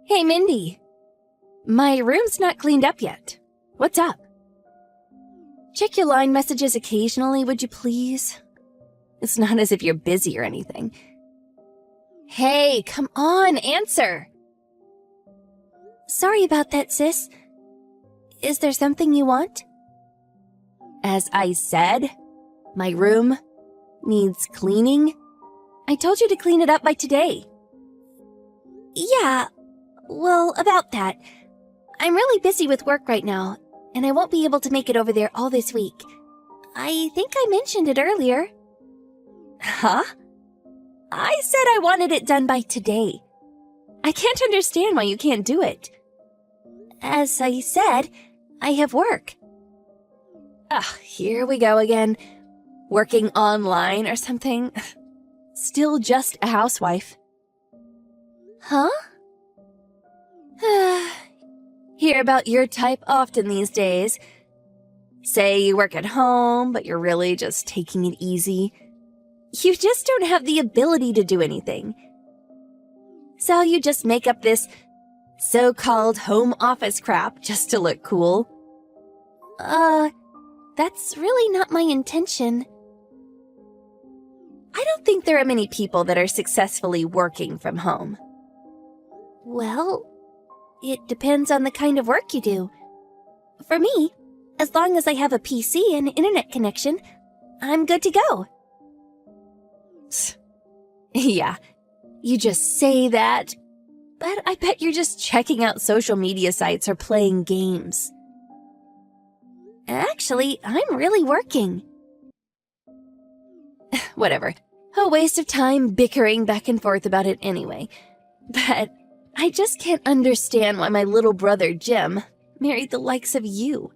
Hey, Mindy. My room's not cleaned up yet. What's up? Check your line messages occasionally, would you please? It's not as if you're busy or anything. Hey, come on, answer. Sorry about that, sis. Is there something you want? As I said, my room needs cleaning. I told you to clean it up by today. Yeah, well, about that. I'm really busy with work right now, and I won't be able to make it over there all this week. I think I mentioned it earlier. Huh? I said I wanted it done by today. I can't understand why you can't do it. As I said, I have work. Here we go again. Working online or something. Still just a housewife. Huh? Hear about your type often these days. Say you work at home, but you're really just taking it easy. You just don't have the ability to do anything. So you just make up this so-called home office crap just to look cool. That's really not my intention. I don't think there are many people that are successfully working from home. Well, it depends on the kind of work you do. For me, as long as I have a PC and internet connection, I'm good to go. Yeah, you just say that, but I bet you're just checking out social media sites or playing games. Actually, I'm really working. Whatever. A waste of time bickering back and forth about it anyway. But I just can't understand why my little brother, Jim, married the likes of you.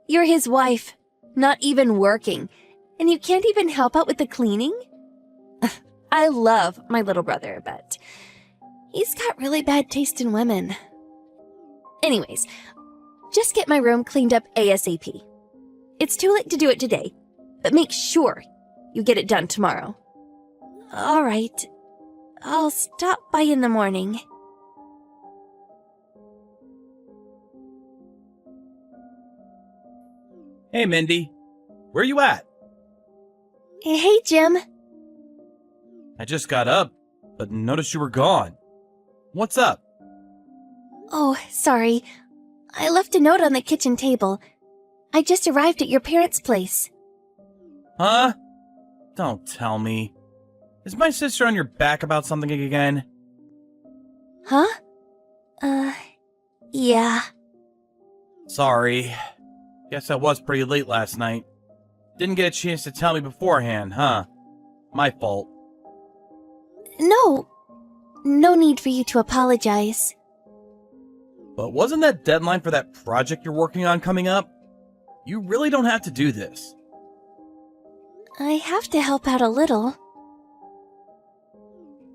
You're his wife, not even working, and you can't even help out with the cleaning? I love my little brother, but he's got really bad taste in women. Anyways, just get my room cleaned up ASAP. It's too late to do it today, but make sure you get it done tomorrow. All right. I'll stop by in the morning. Hey, Mindy. Where you at? Hey, Jim. I just got up, but noticed you were gone. What's up? Oh, sorry. I left a note on the kitchen table. I just arrived at your parents' place. Huh? Don't tell me. Is my sister on your back about something again? Huh? Yeah. Sorry. Guess I was pretty late last night. Didn't get a chance to tell me beforehand, huh? My fault. No need for you to apologize. But wasn't that deadline for that project you're working on coming up? You really don't have to do this. I have to help out a little.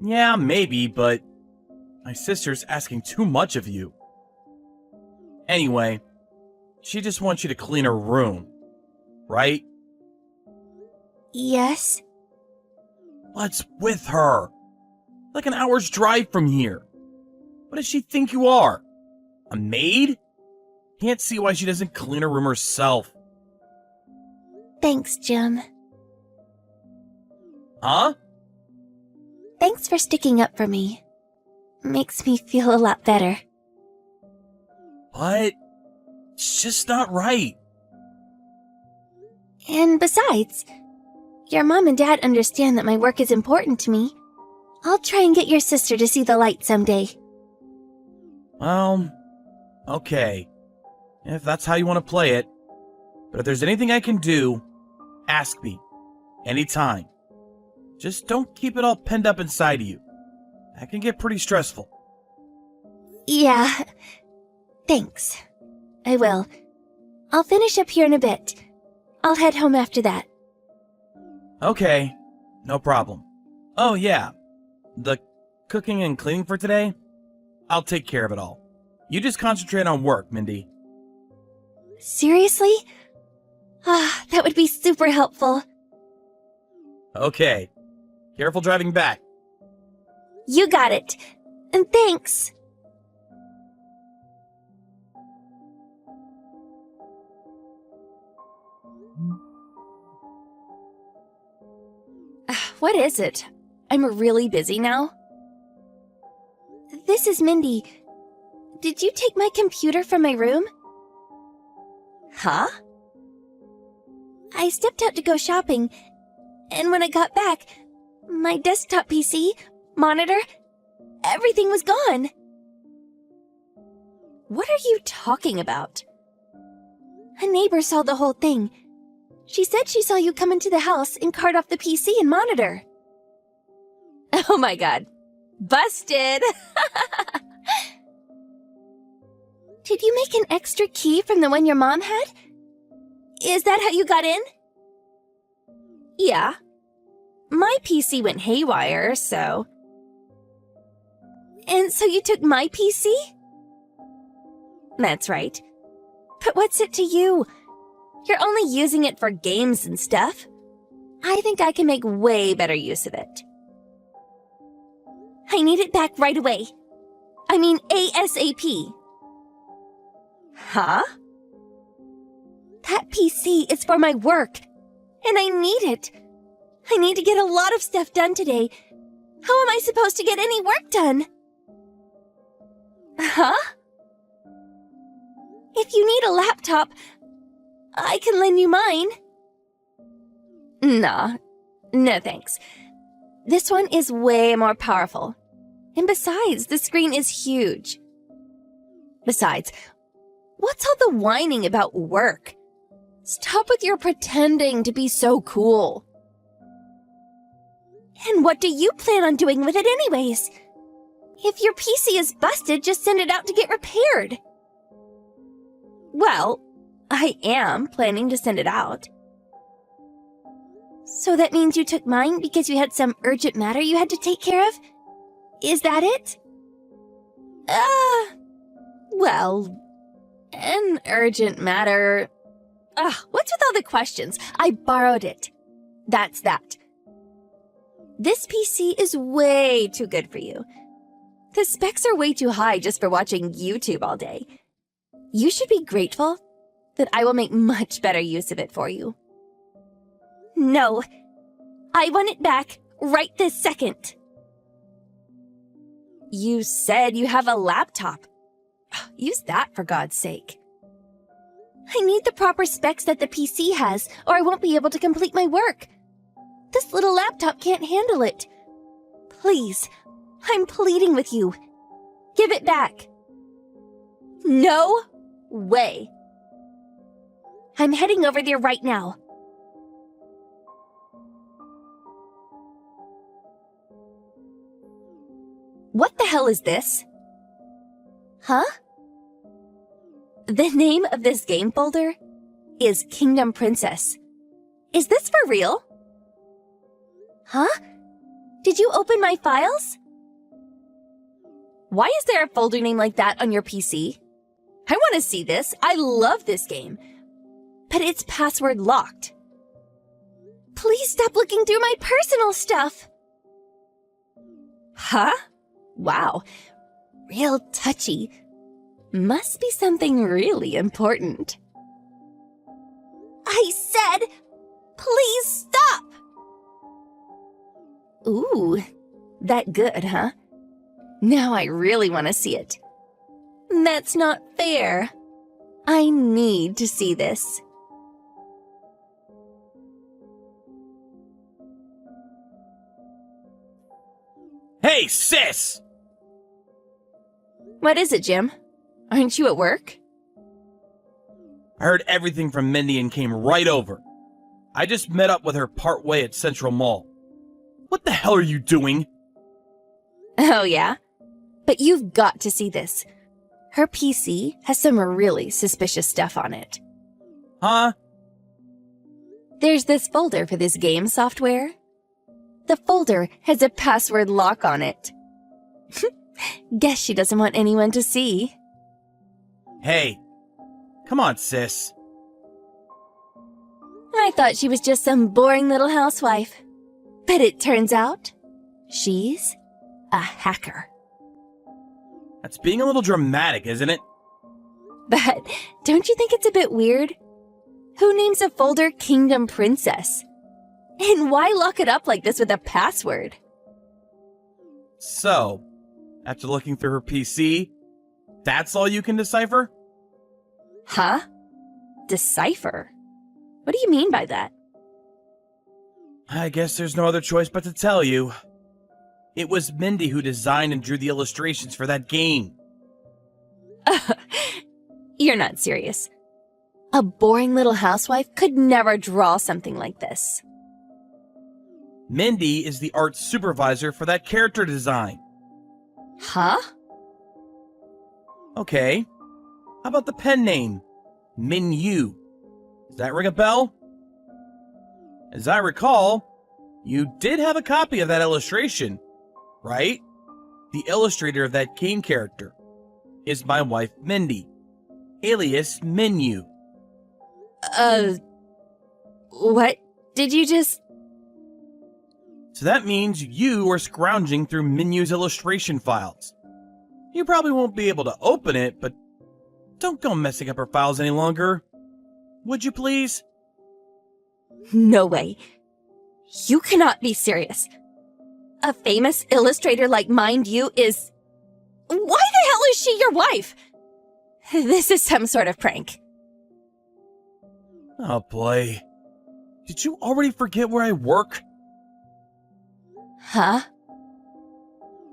Yeah, maybe, but my sister's asking too much of you. Anyway, she just wants you to clean her room, right? Yes. What's with her? Like an hour's drive from here. What does she think you are? A maid? Can't see why she doesn't clean her room herself. Thanks, Jim. Huh? Thanks for sticking up for me. Makes me feel a lot better. But it's just not right. And besides, your mom and dad understand that my work is important to me. I'll try and get your sister to see the light someday. Well, okay. If that's how you want to play it. But if there's anything I can do, ask me. Anytime. Just don't keep it all penned up inside of you. That can get pretty stressful. Yeah. Thanks. I will. I'll finish up here in a bit. I'll head home after that. Okay. No problem. Oh, yeah. The cooking and cleaning for today? I'll take care of it all. You just concentrate on work, Mindy. Seriously? That would be super helpful. Okay. Careful driving back. You got it. And thanks. What is it? I'm really busy now. This is Mindy. Did you take my computer from my room? Huh? I stepped out to go shopping, and when I got back, my desktop PC, monitor, everything was gone. What are you talking about? A neighbor saw the whole thing. She said she saw you come into the house and cart off the PC and monitor. Oh my god. Busted! Did you make an extra key from the one your mom had? Is that how you got in? Yeah. My PC went haywire, so... And so you took my PC? That's right. But what's it to you? You're only using it for games and stuff. I think I can make way better use of it. I need it back right away. I mean ASAP. Huh? That PC is for my work, and I need it. I need to get a lot of stuff done today. How am I supposed to get any work done? Huh? If you need a laptop, I can lend you mine. Nah, no thanks. This one is way more powerful. And besides, the screen is huge. Besides, what's all the whining about work? Stop with your pretending to be so cool. And what do you plan on doing with it anyways? If your PC is busted, just send it out to get repaired. Well, I am planning to send it out. So that means you took mine because you had some urgent matter you had to take care of? Is that it? Well, an urgent matter... what's with all the questions? I borrowed it. That's that. This PC is way too good for you. The specs are way too high just for watching YouTube all day. You should be grateful that I will make much better use of it for you. No. I want it back right this second. You said you have a laptop. Use that for God's sake. I need the proper specs that the PC has, or I won't be able to complete my work. This little laptop can't handle it. Please, I'm pleading with you. Give it back. No way. I'm heading over there right now. What the hell is this? Huh? The name of this game folder is Kingdom Princess. Is this for real? Huh? Did you open my files? Why is there a folder name like that on your PC? I want to see this. I love this game. But it's password locked. Please stop looking through my personal stuff. Huh? Wow. Real touchy. Must be something really important. I said, please stop! Ooh, that good, huh? Now I really want to see it. That's not fair. I need to see this. Hey, sis! What is it, Jim? Aren't you at work? I heard everything from Mindy and came right over. I just met up with her partway at Central Mall. What the hell are you doing? Oh, yeah? But you've got to see this. Her PC has some really suspicious stuff on it. Huh? There's this folder for this game software. The folder has a password lock on it. Guess she doesn't want anyone to see. Hey, come on, sis. I thought she was just some boring little housewife. But it turns out, she's a hacker. That's being a little dramatic, isn't it? But don't you think it's a bit weird? Who names a folder Kingdom Princess? And why lock it up like this with a password? So, after looking through her PC, that's all you can decipher? Huh? Decipher? What do you mean by that? I guess there's no other choice but to tell you. It was Mindy who designed and drew the illustrations for that game. You're not serious. A boring little housewife could never draw something like this. Mindy is the art supervisor for that character design. Huh? Okay. How about the pen name? Min-Yu. Does that ring a bell? As I recall, you did have a copy of that illustration, right? The illustrator of that game character is my wife Mindy, alias Min-Yu. What did you just... So that means you are scrounging through Min-Yu's illustration files. You probably won't be able to open it, but don't go messing up her files any longer. Would you please? No way. You cannot be serious. A famous illustrator like Mind You is... Why the hell is she your wife? This is some sort of prank. Oh boy. Did you already forget where I work? Huh?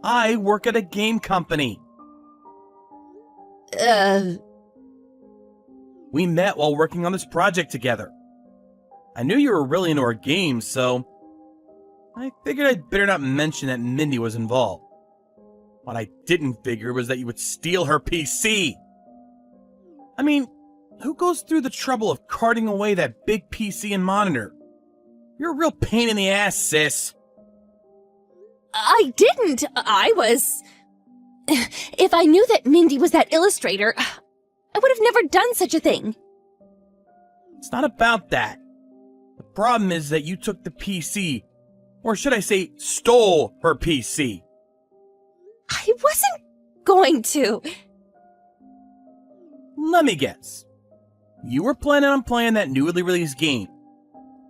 I work at a game company. We met while working on this project together. I knew you were really into our games, so I figured I'd better not mention that Mindy was involved. What I didn't figure was that you would steal her PC. I mean, who goes through the trouble of carting away that big PC and monitor? You're a real pain in the ass, sis. I didn't. I was... If I knew that Mindy was that illustrator, I would have never done such a thing. It's not about that. The problem is that you took the PC, or should I say, stole her PC. I wasn't going to. Let me guess. You were planning on playing that newly released game,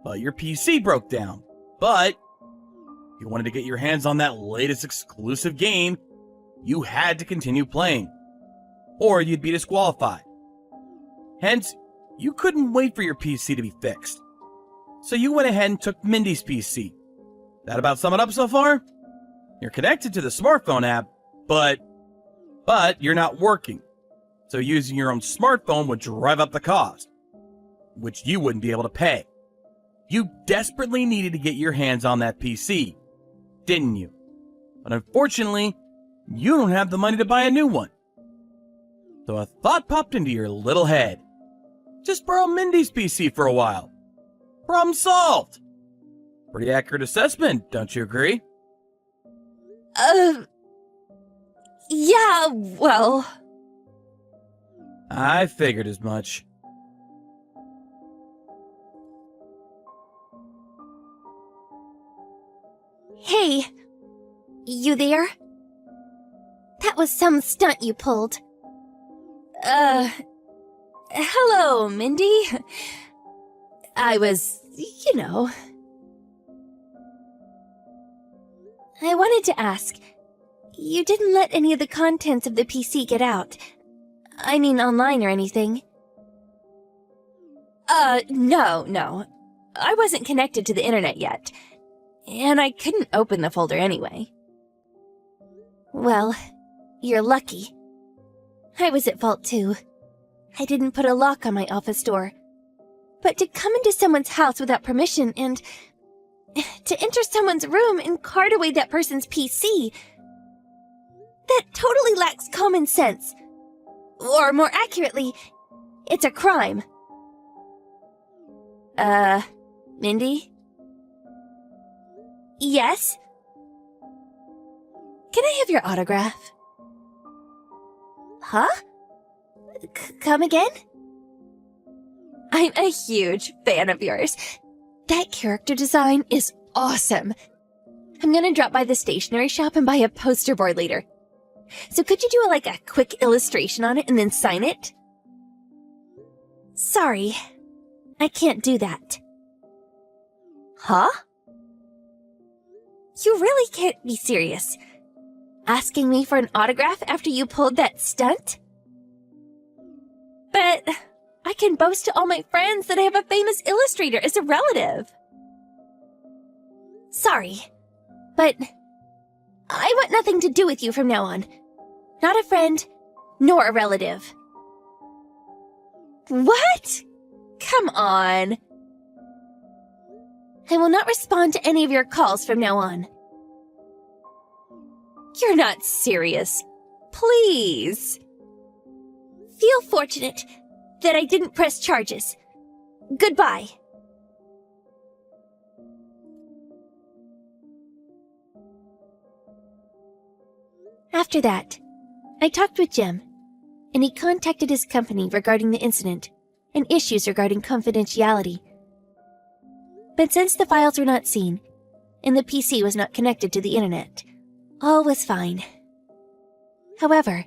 but your PC broke down. But if you wanted to get your hands on that latest exclusive game, you had to continue playing, or you'd be disqualified. Hence, you couldn't wait for your PC to be fixed. So you went ahead and took Mindy's PC. That about sum it up so far? You're connected to the smartphone app, but you're not working. So using your own smartphone would drive up the cost, which you wouldn't be able to pay. You desperately needed to get your hands on that PC, didn't you? But unfortunately, you don't have the money to buy a new one. So a thought popped into your little head. Just borrow Mindy's PC for a while. Problem solved. Pretty accurate assessment, don't you agree? Yeah, well... I figured as much. Hey, you there? That was some stunt you pulled. Hello, Mindy. I was, I wanted to ask, you didn't let any of the contents of the PC get out. I mean, online or anything. No. I wasn't connected to the internet yet, and I couldn't open the folder anyway. Well, you're lucky. I was at fault too. I didn't put a lock on my office door. But to come into someone's house without permission and to enter someone's room and cart away that person's PC, that totally lacks common sense. Or more accurately, it's a crime. Mindy? Yes? Can I have your autograph? Huh? Come again? I'm a huge fan of yours. That character design is awesome. I'm gonna drop by the stationery shop and buy a poster board later. So could you do a quick illustration on it and then sign it? Sorry, I can't do that. Huh? You really can't be serious. Asking me for an autograph after you pulled that stunt? But I can boast to all my friends that I have a famous illustrator as a relative. Sorry, but I want nothing to do with you from now on. Not a friend, nor a relative. What? Come on. I will not respond to any of your calls from now on. You're not serious. Please. Feel fortunate that I didn't press charges. Goodbye. After that, I talked with Jim, and he contacted his company regarding the incident and issues regarding confidentiality. But since the files were not seen, and the PC was not connected to the internet, all was fine. However,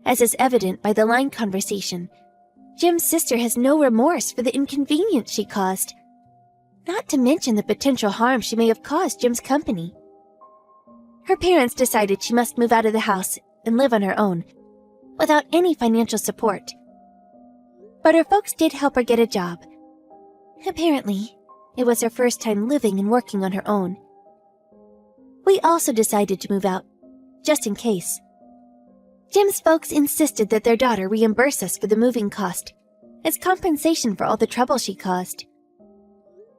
as is evident by the line conversation, Jim's sister has no remorse for the inconvenience she caused, not to mention the potential harm she may have caused Jim's company. Her parents decided she must move out of the house and live on her own, without any financial support. But her folks did help her get a job. Apparently, it was her first time living and working on her own. We also decided to move out, just in case. Jim's folks insisted that their daughter reimburse us for the moving cost, as compensation for all the trouble she caused.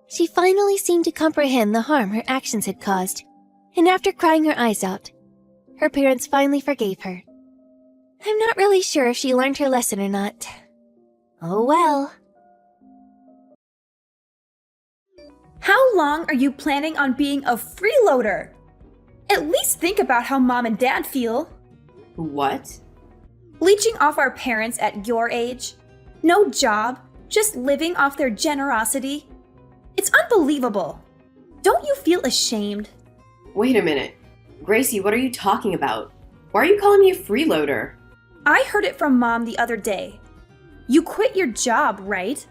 She finally seemed to comprehend the harm her actions had caused, and after crying her eyes out, her parents finally forgave her. I'm not really sure if she learned her lesson or not. Oh well. How long are you planning on being a freeloader? At least think about how Mom and Dad feel. What? Leeching off our parents at your age? No job, just living off their generosity? It's unbelievable. Don't you feel ashamed? Wait a minute. Gracie, what are you talking about? Why are you calling me a freeloader? I heard it from Mom the other day. You quit your job, right?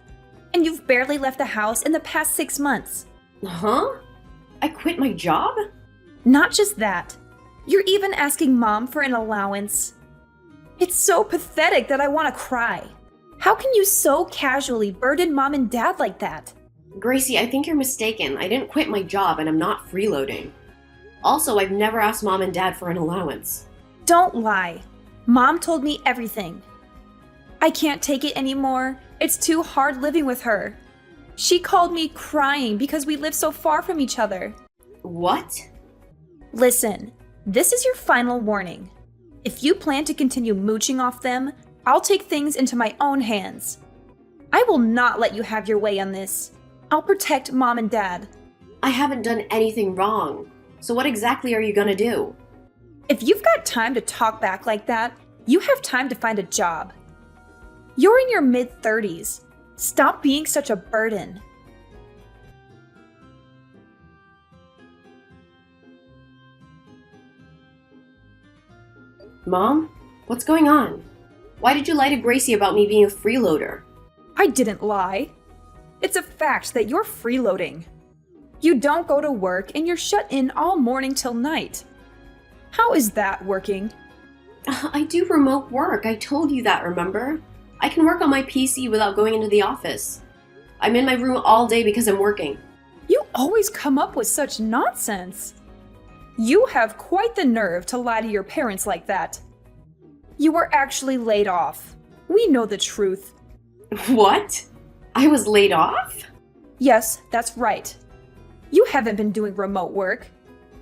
And you've barely left the house in the past 6 months. Huh? I quit my job? Not just that. You're even asking Mom for an allowance. It's so pathetic that I want to cry. How can you so casually burden Mom and Dad like that? Gracie, I think you're mistaken. I didn't quit my job and I'm not freeloading. Also, I've never asked Mom and Dad for an allowance. Don't lie. Mom told me everything. I can't take it anymore. It's too hard living with her. She called me crying because we live so far from each other. What? Listen, this is your final warning. If you plan to continue mooching off them, I'll take things into my own hands. I will not let you have your way on this. I'll protect Mom and Dad. I haven't done anything wrong. So what exactly are you gonna do? If you've got time to talk back like that, you have time to find a job. You're in your mid-30s. Stop being such a burden. Mom? What's going on? Why did you lie to Gracie about me being a freeloader? I didn't lie. It's a fact that you're freeloading. You don't go to work and you're shut in all morning till night. How is that working? I do remote work. I told you that, remember? I can work on my PC without going into the office. I'm in my room all day because I'm working. You always come up with such nonsense. You have quite the nerve to lie to your parents like that. You were actually laid off. We know the truth. What? I was laid off? Yes, that's right. You haven't been doing remote work.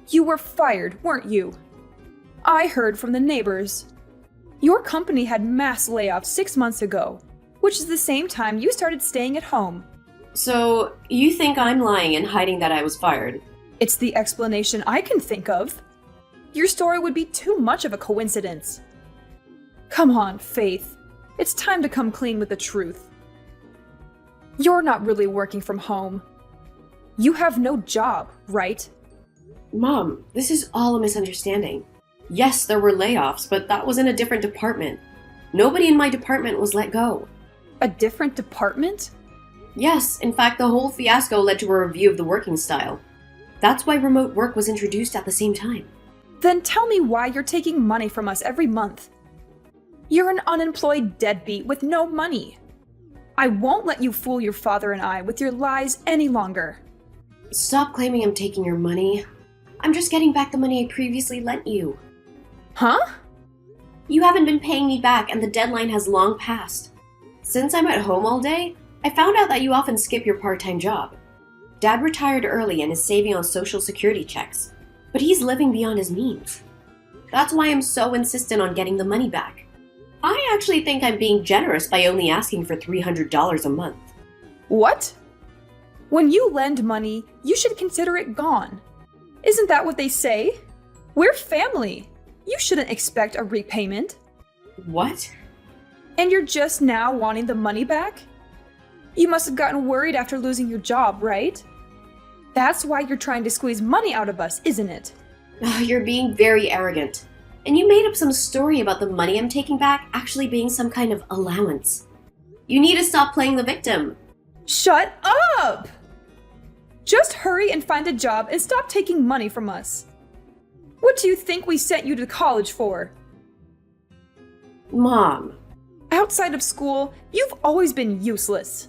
You were fired, weren't you? I heard from the neighbors. Your company had mass layoffs 6 months ago, which is the same time you started staying at home. So, you think I'm lying and hiding that I was fired? It's the explanation I can think of. Your story would be too much of a coincidence. Come on, Faith. It's time to come clean with the truth. You're not really working from home. You have no job, right? Mom, this is all a misunderstanding. Yes, there were layoffs, but that was in a different department. Nobody in my department was let go. A different department? Yes, in fact, the whole fiasco led to a review of the working style. That's why remote work was introduced at the same time. Then tell me why you're taking money from us every month. You're an unemployed deadbeat with no money. I won't let you fool your father and I with your lies any longer. Stop claiming I'm taking your money. I'm just getting back the money I previously lent you. Huh? You haven't been paying me back and the deadline has long passed. Since I'm at home all day, I found out that you often skip your part-time job. Dad retired early and is saving on social security checks, but he's living beyond his means. That's why I'm so insistent on getting the money back. I actually think I'm being generous by only asking for $300 a month. What? When you lend money, you should consider it gone. Isn't that what they say? We're family. You shouldn't expect a repayment. What? And you're just now wanting the money back? You must have gotten worried after losing your job, right? That's why you're trying to squeeze money out of us, isn't it? You're being very arrogant. And you made up some story about the money I'm taking back actually being some kind of allowance. You need to stop playing the victim. Shut up! Just hurry and find a job and stop taking money from us. What do you think we sent you to college for? Mom. Outside of school, you've always been useless.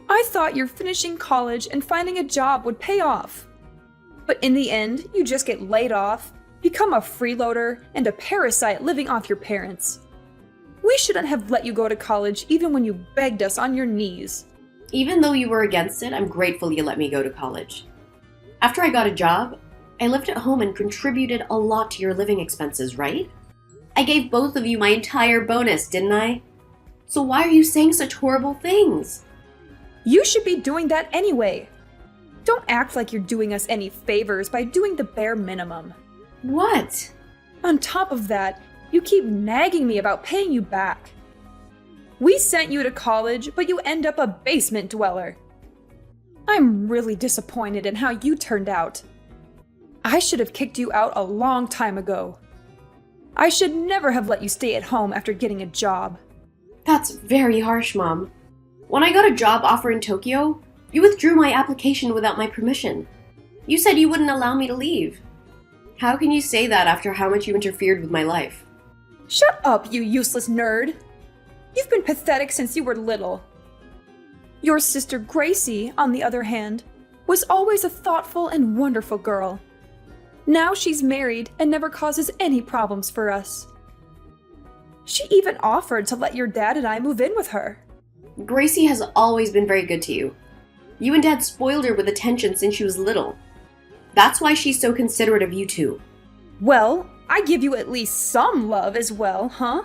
I thought your finishing college and finding a job would pay off. But in the end, you just get laid off, become a freeloader, and a parasite living off your parents. We shouldn't have let you go to college even when you begged us on your knees. Even though you were against it, I'm grateful you let me go to college. After I got a job, I lived at home and contributed a lot to your living expenses, right? I gave both of you my entire bonus, didn't I? So why are you saying such horrible things? You should be doing that anyway. Don't act like you're doing us any favors by doing the bare minimum. What? On top of that, you keep nagging me about paying you back. We sent you to college, but you end up a basement dweller. I'm really disappointed in how you turned out. I should have kicked you out a long time ago. I should never have let you stay at home after getting a job. That's very harsh, Mom. When I got a job offer in Tokyo, you withdrew my application without my permission. You said you wouldn't allow me to leave. How can you say that after how much you interfered with my life? Shut up, you useless nerd! You've been pathetic since you were little. Your sister Gracie, on the other hand, was always a thoughtful and wonderful girl. Now she's married and never causes any problems for us. She even offered to let your dad and I move in with her. Gracie has always been very good to you. You and Dad spoiled her with attention since she was little. That's why she's so considerate of you two. Well, I give you at least some love as well, huh?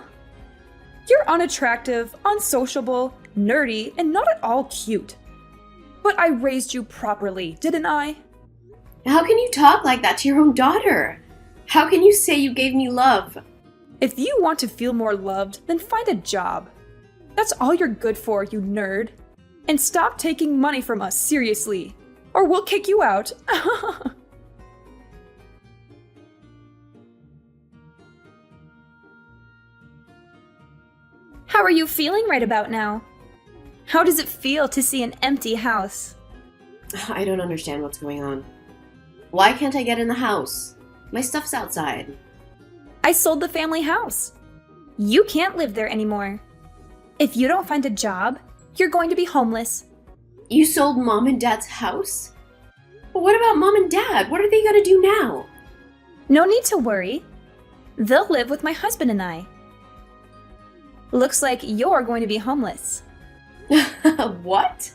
You're unattractive, unsociable, nerdy, and not at all cute. But I raised you properly, didn't I? How can you talk like that to your own daughter? How can you say you gave me love? If you want to feel more loved, then find a job. That's all you're good for, you nerd. And stop taking money from us seriously, or we'll kick you out. How are you feeling right about now? How does it feel to see an empty house? I don't understand what's going on. Why can't I get in the house? My stuff's outside. I sold the family house. You can't live there anymore. If you don't find a job, you're going to be homeless. You sold Mom and Dad's house? But what about Mom and Dad? What are they gonna do now? No need to worry. They'll live with my husband and I. Looks like you're going to be homeless. What?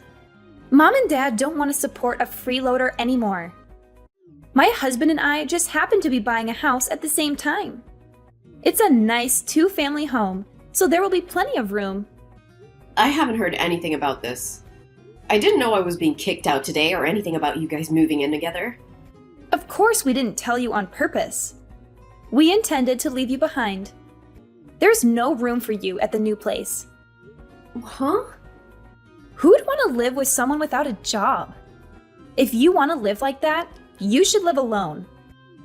Mom and Dad don't want to support a freeloader anymore. My husband and I just happened to be buying a house at the same time. It's a nice two-family home, so there will be plenty of room. I haven't heard anything about this. I didn't know I was being kicked out today or anything about you guys moving in together. Of course we didn't tell you on purpose. We intended to leave you behind. There's no room for you at the new place. Huh? Who'd want to live with someone without a job? If you want to live like that, you should live alone.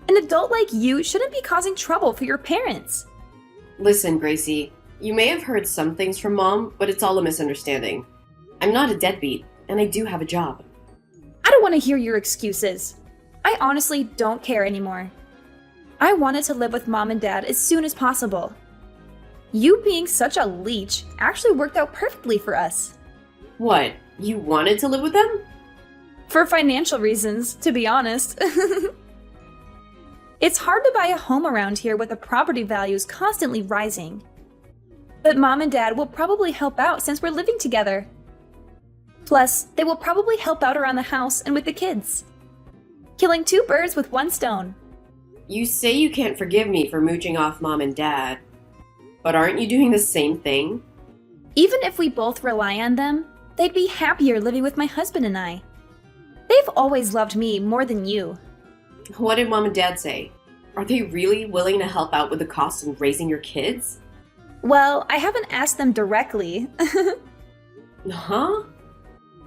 An adult like you shouldn't be causing trouble for your parents. Listen, Gracie, you may have heard some things from Mom, but it's all a misunderstanding. I'm not a deadbeat, and I do have a job. I don't want to hear your excuses. I honestly don't care anymore. I wanted to live with Mom and Dad as soon as possible. You being such a leech actually worked out perfectly for us. What, you wanted to live with them? For financial reasons, to be honest. It's hard to buy a home around here with the property values constantly rising. But Mom and Dad will probably help out since we're living together. Plus, they will probably help out around the house and with the kids. Killing two birds with one stone. You say you can't forgive me for mooching off Mom and Dad, but aren't you doing the same thing? Even if we both rely on them, they'd be happier living with my husband and I. They've always loved me more than you. What did Mom and Dad say? Are they really willing to help out with the cost of raising your kids? Well, I haven't asked them directly. Huh?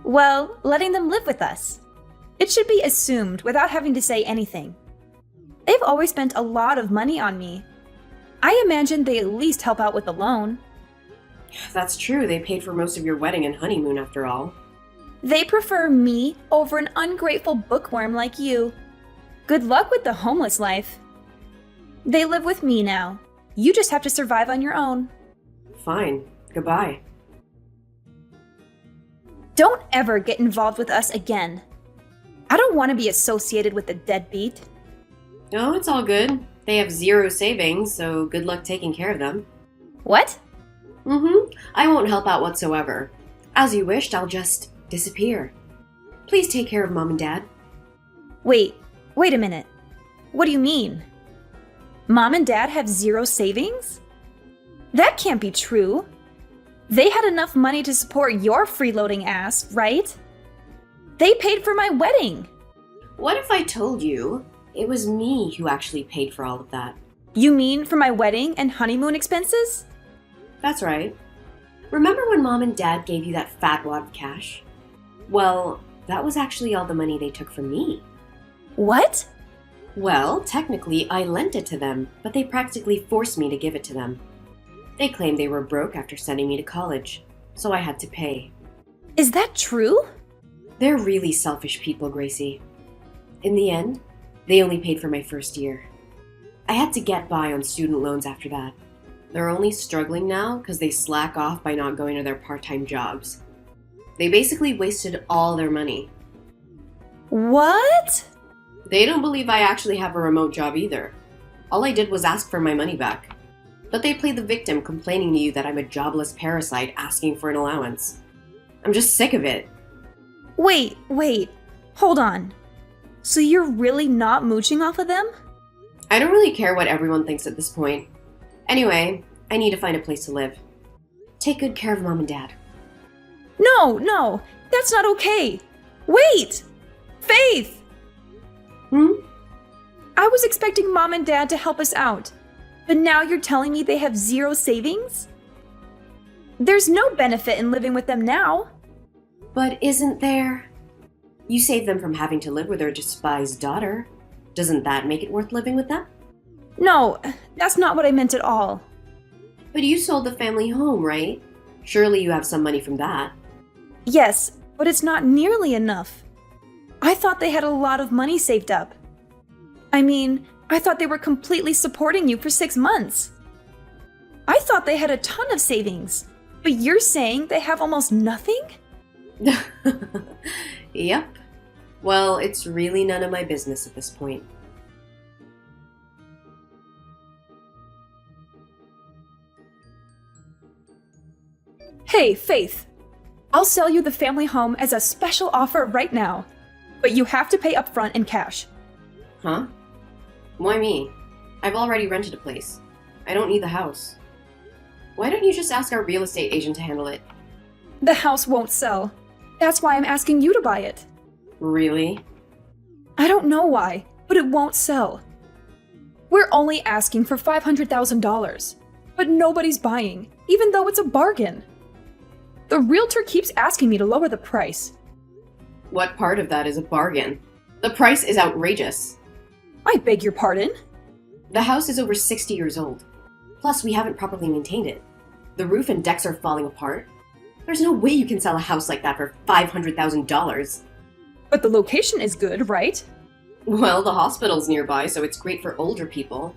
Well, letting them live with us. It should be assumed without having to say anything. They've always spent a lot of money on me. I imagine they at least help out with the loan. That's true, they paid for most of your wedding and honeymoon after all. They prefer me over an ungrateful bookworm like you. Good luck with the homeless life. They live with me now. You just have to survive on your own. Fine. Goodbye. Don't ever get involved with us again. I don't want to be associated with the deadbeat. No, it's all good. They have 0 savings, so good luck taking care of them. What? I won't help out whatsoever. As you wished, I'll just disappear. Please take care of Mom and Dad. Wait a minute. What do you mean? Mom and Dad have 0 savings? That can't be true. They had enough money to support your freeloading ass, right? They paid for my wedding. What if I told you it was me who actually paid for all of that? You mean for my wedding and honeymoon expenses? That's right. Remember when Mom and Dad gave you that fat wad of cash? Well, that was actually all the money they took from me. What? Well, technically, I lent it to them, but they practically forced me to give it to them. They claimed they were broke after sending me to college, so I had to pay. Is that true? They're really selfish people, Gracie. In the end, they only paid for my first year. I had to get by on student loans after that. They're only struggling now because they slack off by not going to their part-time jobs. They basically wasted all their money. What? They don't believe I actually have a remote job either. All I did was ask for my money back. But they play the victim, complaining to you that I'm a jobless parasite asking for an allowance. I'm just sick of it. Wait. Hold on. So you're really not mooching off of them? I don't really care what everyone thinks at this point. Anyway, I need to find a place to live. Take good care of Mom and Dad. No, that's not okay. Wait! Faith! I was expecting Mom and Dad to help us out, but now you're telling me they have 0 savings? There's no benefit in living with them now. But isn't there? You saved them from having to live with their despised daughter. Doesn't that make it worth living with them? No, that's not what I meant at all. But you sold the family home, right? Surely you have some money from that. Yes, but it's not nearly enough. I thought they had a lot of money saved up. I mean, I thought they were completely supporting you for 6 months. I thought they had a ton of savings, but you're saying they have almost nothing? Yep. Well, it's really none of my business at this point. Hey, Faith. I'll sell you the family home as a special offer right now, but you have to pay upfront in cash. Huh? Why me? I've already rented a place. I don't need the house. Why don't you just ask our real estate agent to handle it? The house won't sell. That's why I'm asking you to buy it. Really? I don't know why, but it won't sell. We're only asking for $500,000, but nobody's buying, even though it's a bargain. The realtor keeps asking me to lower the price. What part of that is a bargain? The price is outrageous. I beg your pardon? The house is over 60 years old. Plus, we haven't properly maintained it. The roof and decks are falling apart. There's no way you can sell a house like that for $500,000. But the location is good, right? Well, the hospital's nearby, so it's great for older people.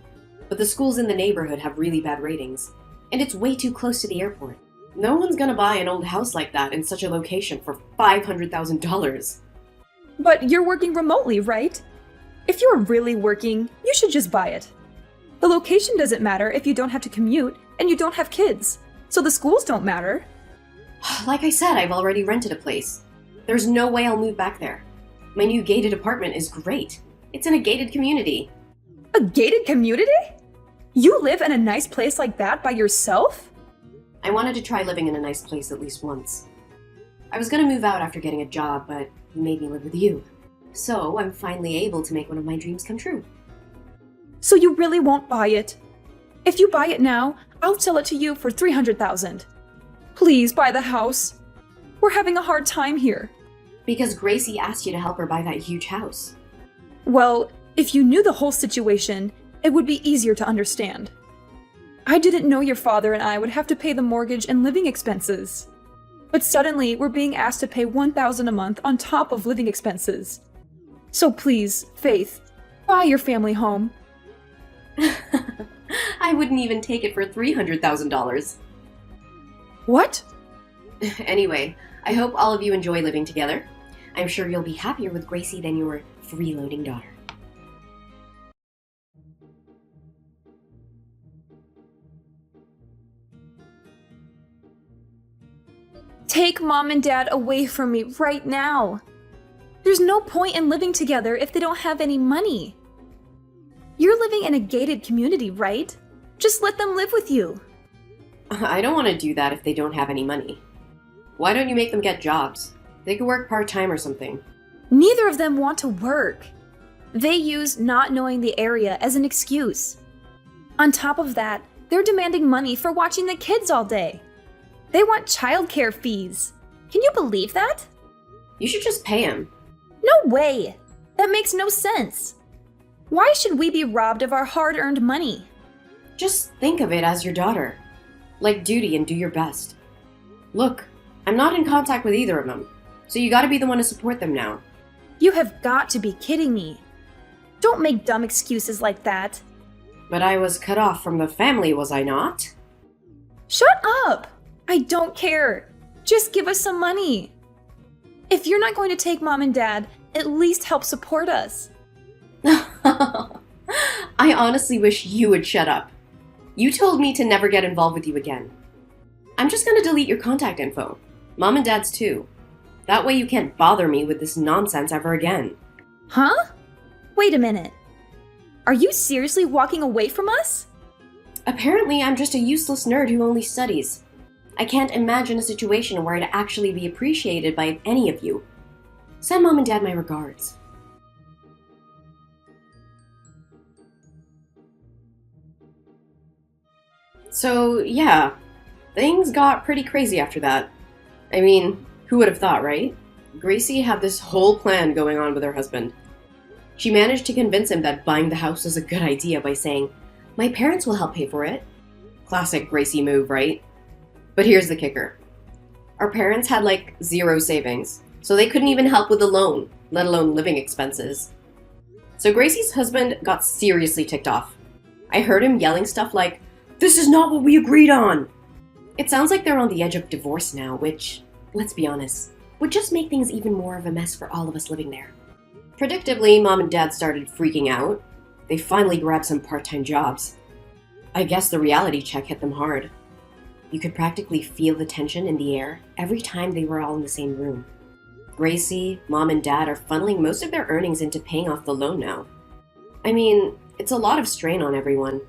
But the schools in the neighborhood have really bad ratings. And it's way too close to the airport. No one's gonna buy an old house like that in such a location for $500,000. But you're working remotely, right? If you're really working, you should just buy it. The location doesn't matter if you don't have to commute and you don't have kids. So the schools don't matter. Like I said, I've already rented a place. There's no way I'll move back there. My new gated apartment is great. It's in a gated community. A gated community? You live in a nice place like that by yourself? I wanted to try living in a nice place at least once. I was gonna move out after getting a job, but you made me live with you. So I'm finally able to make one of my dreams come true. So you really won't buy it? If you buy it now, I'll sell it to you for $300,000. Please buy the house. We're having a hard time here. Because Gracie asked you to help her buy that huge house. Well, if you knew the whole situation, it would be easier to understand. I didn't know your father and I would have to pay the mortgage and living expenses. But suddenly, we're being asked to pay $1,000 a month on top of living expenses. So please, Faith, buy your family home. I wouldn't even take it for $300,000. What? Anyway, I hope all of you enjoy living together. I'm sure you'll be happier with Gracie than your freeloading daughter. Take Mom and Dad away from me right now. There's no point in living together if they don't have any money. You're living in a gated community, right? Just let them live with you. I don't want to do that if they don't have any money. Why don't you make them get jobs? They could work part-time or something. Neither of them want to work. They use not knowing the area as an excuse. On top of that, they're demanding money for watching the kids all day. They want childcare fees. Can you believe that? You should just pay him. No way! That makes no sense. Why should we be robbed of our hard-earned money? Just think of it as your daughter. Like duty and do your best. Look, I'm not in contact with either of them, so you gotta be the one to support them now. You have got to be kidding me. Don't make dumb excuses like that. But I was cut off from the family, was I not? Shut up! I don't care. Just give us some money. If you're not going to take Mom and Dad, at least help support us. I honestly wish you would shut up. You told me to never get involved with you again. I'm just gonna delete your contact info. Mom and Dad's too. That way you can't bother me with this nonsense ever again. Huh? Wait a minute. Are you seriously walking away from us? Apparently, I'm just a useless nerd who only studies. I can't imagine a situation where I'd actually be appreciated by any of you. Send Mom and Dad my regards. So, yeah, things got pretty crazy after that. I mean, who would have thought, right? Gracie had this whole plan going on with her husband. She managed to convince him that buying the house was a good idea by saying, "My parents will help pay for it." Classic Gracie move, right? But here's the kicker. Our parents had like zero savings, so they couldn't even help with the loan, let alone living expenses. So Gracie's husband got seriously ticked off. I heard him yelling stuff like, "This is not what we agreed on!" It sounds like they're on the edge of divorce now, which, let's be honest, would just make things even more of a mess for all of us living there. Predictably, Mom and Dad started freaking out. They finally grabbed some part-time jobs. I guess the reality check hit them hard. You could practically feel the tension in the air every time they were all in the same room. Gracie, Mom, and Dad are funneling most of their earnings into paying off the loan now. I mean, it's a lot of strain on everyone,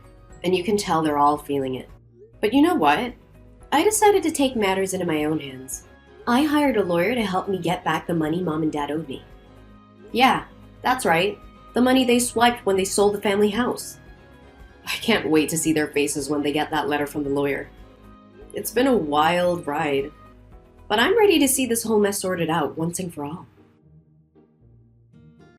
and you can tell they're all feeling it. But you know what? I decided to take matters into my own hands. I hired a lawyer to help me get back the money Mom and Dad owed me. Yeah, that's right. The money they swiped when they sold the family house. I can't wait to see their faces when they get that letter from the lawyer. It's been a wild ride, but I'm ready to see this whole mess sorted out once and for all.